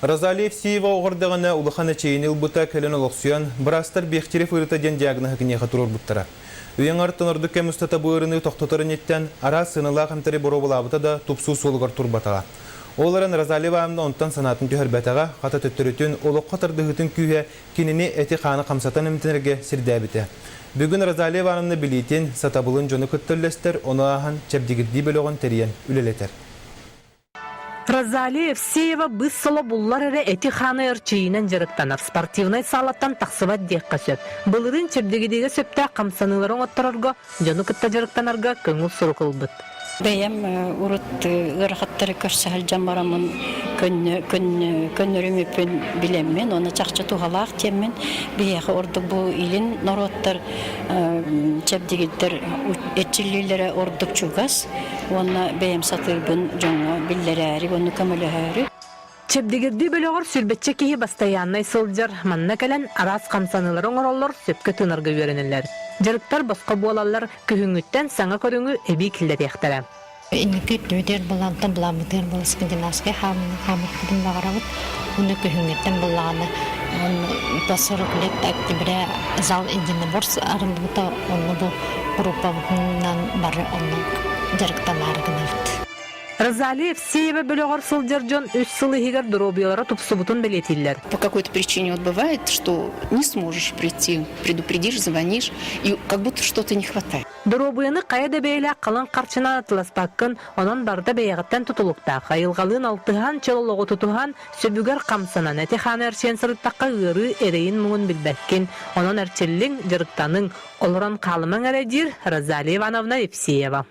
Розалия Евсеева оғырдығына улыханы чейін ұлбыта кәлін олықсуян, бірастар бехтерев ұрыта ден диагнығы кінеға тұрыр бұттыра. Үйен артын ұрды кәмістата бұйырыны тоқтатырын еттен, ара сыныла қамтары бұру бұлабыта да тұпсу солығыр тұрбатаға. Оларын Розалия амны онтан санатын түйір бәтаға, қата төттірітін, олық қатырдығытын күйе кеніне әті қаны қамсатан әмтінерге сірдәбіті. Бүгін Розалия амны білейтен сатабылын жоны күттірлестер, оны ағын чәбдігідді бөліғын тәриян үлелетер. Розалия Евсеева быссылы буллар әрі әті қаны әрчейінен жарықтанар. Спортивный салаттан тақсыбат дейққа сөп. Бұлырын чәбдігідегі сөпті қамсаныларын оттырарға, жоны күтті жарықтанарға көңіл сұрқыл бұд. Бәйем урут ырахаттары көрсәл жамарамын көннөрүмөпүн билеммен, оны чакча тугалак теммен бияхы орду бу илин народтар чәбдигиддер этчилилере ордук чугас, оны бәйем сатырбын жоңа биллерәри, оны көмөлөһөрү. Чәбдигидди бөлөгөр сүрбетче кихи бастаяннай сылжар, манна кәлен арас камсаныларын ороллар сөпкө тыныргы веренелер. Жарыктар босқа буалалар күхүңүттен саңа көрүңү эби килдер яктара. Инникет нөдер булантан буламытыр болсын гимнаске хамырдын багарабыт. Уны күхүңүттен булаганы тасырыклет актибре зал индине борс арындыта оны бу группадан бары оны жарыкталар гынырт. Розалия Евсеева бөлөгөр сылжар жон үс сылы хигер дробиялара тупсубутун белетиллер. По какой-то причине вот бывает, что не сможешь прийти, предупредишь, звонишь, и как будто что-то не хватает. Дробияны кайда бейле калын карчына атыласпаккын, онон барда бейгаттан тутулукта. Кайылгалын алтыхан чолологу тутухан сөбүгер камсанан эти ханы әрчен сырыттаққа ыры эрейин муын билбәккен. Онон әрчеллин жарыктанын олоран калыман әрәдир Розалия Ивановна Евсеева.